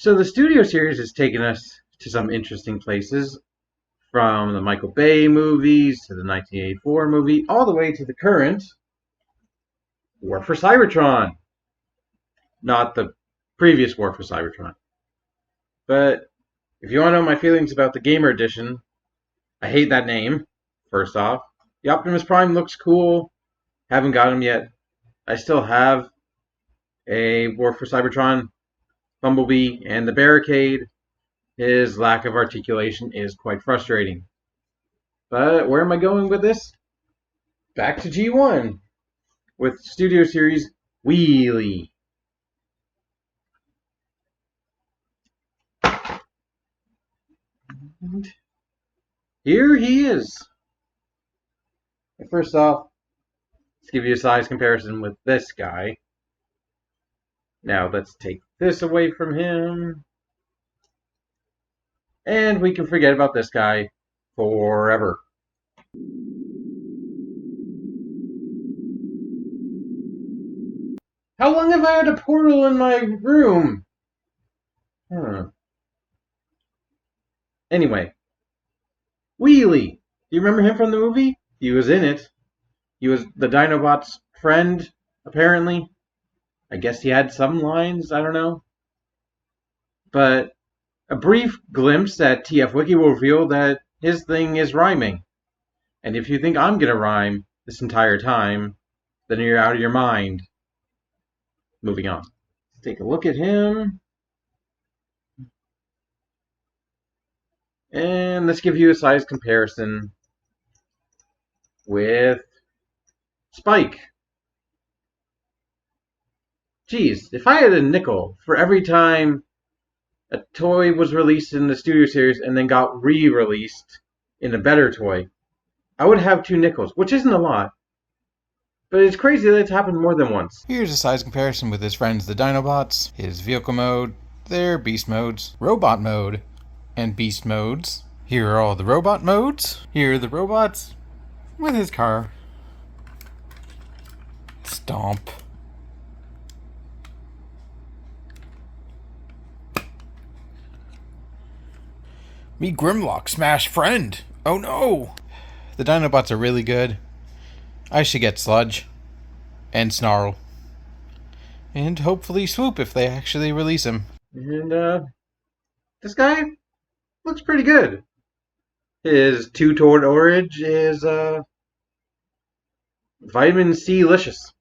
So the studio series has taken us to some interesting places, from the Michael Bay movies to the 1984 movie, all the way to the current War for Cybertron. Not the previous War for Cybertron. But if you want to know my feelings about the Gamer Edition, I hate that name, first off. The Optimus Prime looks cool. Haven't got him yet. I still have a War for Cybertron Bumblebee, and the Barricade. His lack of articulation is quite frustrating. But where am I going with this? Back to G1 with Studio Series Wheelie. And here he is. First off, let's give you a size comparison with this guy. Now let's take this away from him. And we can forget about this guy forever. How long have I had a portal in my room? Anyway, Wheelie. Do you remember him from the movie? He was in it. He was the Dinobot's friend, apparently. I guess he had some lines, I don't know. But a brief glimpse at TF Wiki will reveal that his thing is rhyming. And if you think I'm going to rhyme this entire time, then you're out of your mind. Moving on. Let's take a look at him. And let's give you a size comparison with Spike. Geez, if I had a nickel for every time a toy was released in the Studio Series and then got re-released in a better toy, I would have 2 nickels, which isn't a lot. But it's crazy that it's happened more than once. Here's a size comparison with his friends the Dinobots, his vehicle mode, their beast modes, robot mode, and beast modes. Here are all the robot modes. Here are the robots with his car. Stomp. Me Grimlock smash friend. Oh no! The Dinobots are really good. I should get Sludge. And Snarl. And hopefully Swoop if they actually release him. And, this guy looks pretty good. His two-tone orange is, Vitamin C-licious.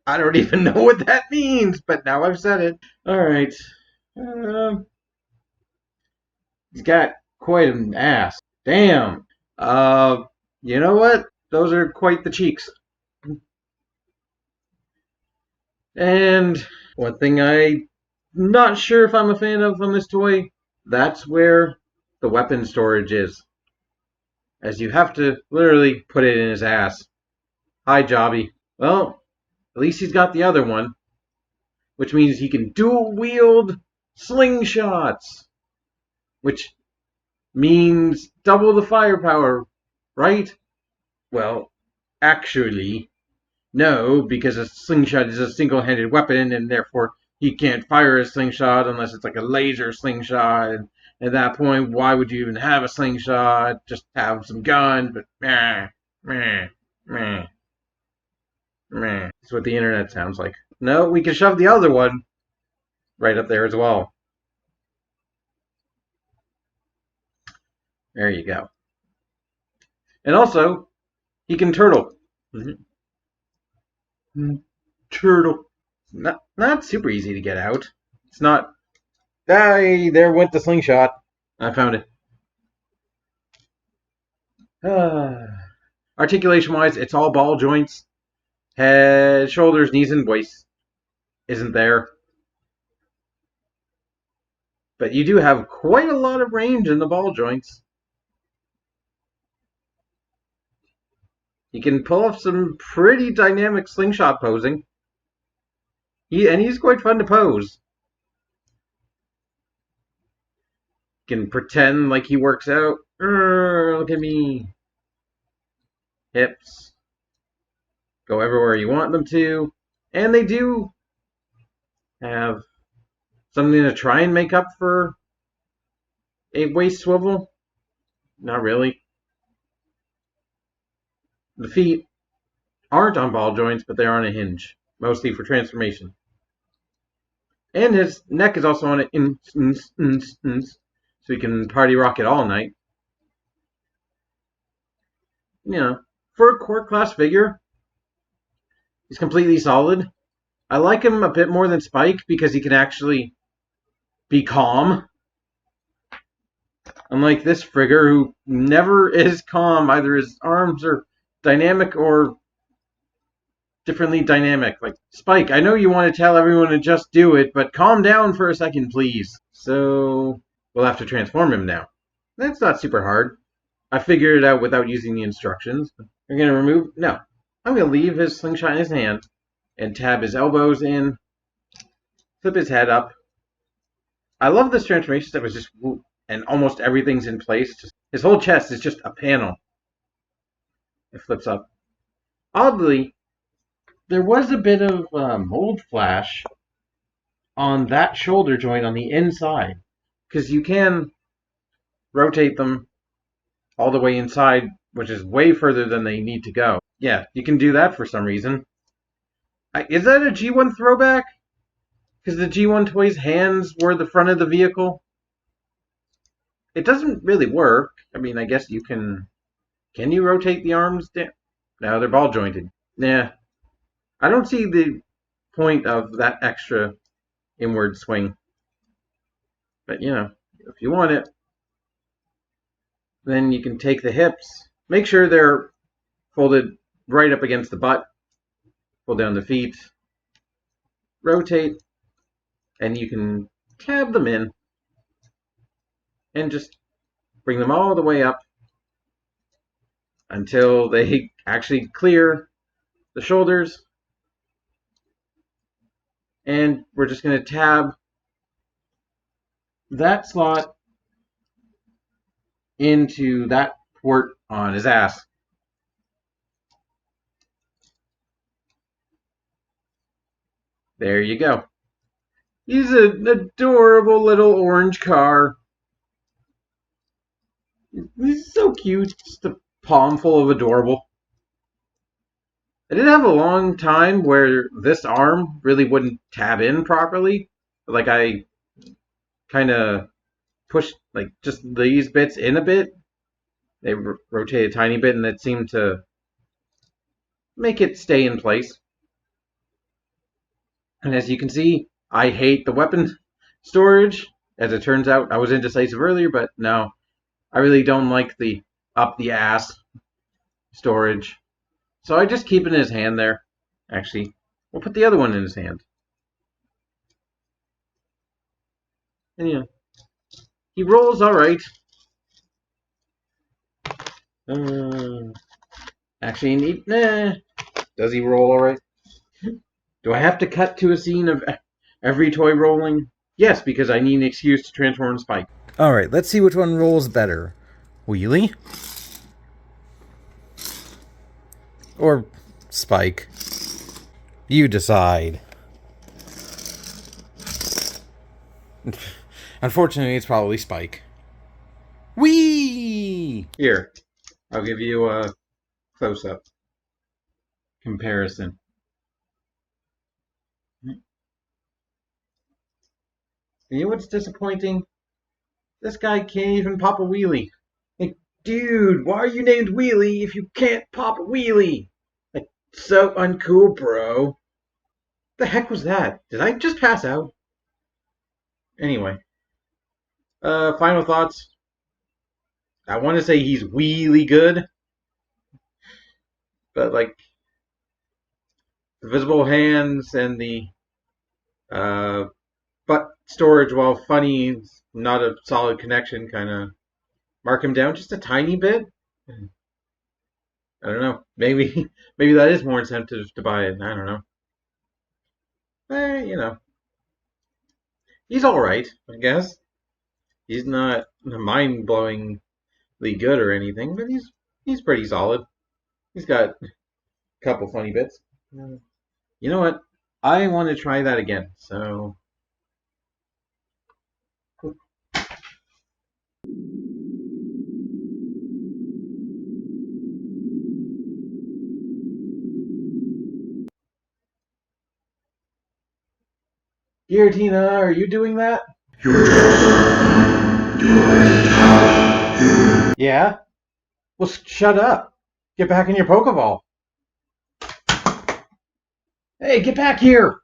I don't even know what that means, but now I've said it. Alright. He's got quite an ass. Damn. You know what? Those are quite the cheeks. And one thing I'm not sure if I'm a fan of on this toy, that's where the weapon storage is. As you have to literally put it in his ass. Hi, Jobby. Well, at least he's got the other one, which means he can dual wield slingshots, which means double the firepower, right? Well, actually, no, because a slingshot is a single-handed weapon, and therefore he can't fire a slingshot unless it's like a laser slingshot. And at that point, why would you even have a slingshot? Just have some guns, but meh. That's what the internet sounds like. No, we can shove the other one right up there as well. There you go. And also, he can turtle. Turtle. Not super easy to get out. It's not. There went the slingshot. I found it. Articulation-wise, it's all ball joints. Head, shoulders, knees, and waist isn't there. But you do have quite a lot of range in the ball joints. He can pull off some pretty dynamic slingshot posing. He's quite fun to pose. He can pretend like he works out. Look at me. Hips. Go everywhere you want them to. And they do have something to try and make up for a waist swivel? Not really. The feet aren't on ball joints, but they're on a hinge, mostly for transformation. And his neck is also on it, so he can party rock it all night. For a core class figure, he's completely solid. I like him a bit more than Spike because he can actually be calm. Unlike this figure who never is calm, either his arms are dynamic or differently dynamic. Like, Spike, I know you want to tell everyone to just do it, but calm down for a second, please. So, we'll have to transform him now. That's not super hard. I figured it out without using the instructions. You're going to remove? No. I'm going to leave his slingshot in his hand and tab his elbows in, flip his head up. I love this transformation that was just, and almost everything's in place. His whole chest is just a panel. It flips up. Oddly, there was a bit of mold flash on that shoulder joint on the inside, because you can rotate them all the way inside, which is way further than they need to go. Yeah, you can do that for some reason. Is that a G1 throwback? Because the G1 toy's hands were the front of the vehicle? It doesn't really work. I mean, I guess you can... Can you rotate the arms down? No, they're ball jointed. Yeah. I don't see the point of that extra inward swing. But, if you want it, then you can take the hips. Make sure they're folded right up against the butt. Pull down the feet. Rotate. And you can tab them in. And just bring them all the way up until they actually clear the shoulders. And we're just going to tab that slot into that port on his ass. There you go. He's an adorable little orange car. He's so cute. Just a palm full of adorable. I did have a long time where this arm really wouldn't tab in properly. Like, I kind of pushed just these bits in a bit. They rotate a tiny bit, and it seemed to make it stay in place. And as you can see, I hate the weapon storage. As it turns out, I was indecisive earlier, but no, I really don't like the up the ass storage. So I just keep it in his hand there. Actually, we'll put the other one in his hand. And he rolls all right. Actually, does he roll all right? Do I have to cut to a scene of every toy rolling? Yes, because I need an excuse to transform Spike. Alright, let's see which one rolls better. Wheelie? Or Spike? You decide. Unfortunately, it's probably Spike. Whee! Here, I'll give you a close-up comparison. And you know what's disappointing? This guy can't even pop a wheelie. Like, dude, why are you named Wheelie if you can't pop a wheelie? Like, so uncool, bro. The heck was that? Did I just pass out? Anyway. Final thoughts. I want to say he's really good. But, like, the visible hands and the butt storage, while funny, not a solid connection, kind of mark him down just a tiny bit. I don't know. Maybe that is more incentive to buy it. I don't know. He's all right, I guess. He's not mind-blowingly good or anything, but he's pretty solid. He's got a couple funny bits. You know what? I want to try that again. So Giratina, are you doing that? Yeah? Well, shut up. Get back in your Pokeball. Hey, get back here!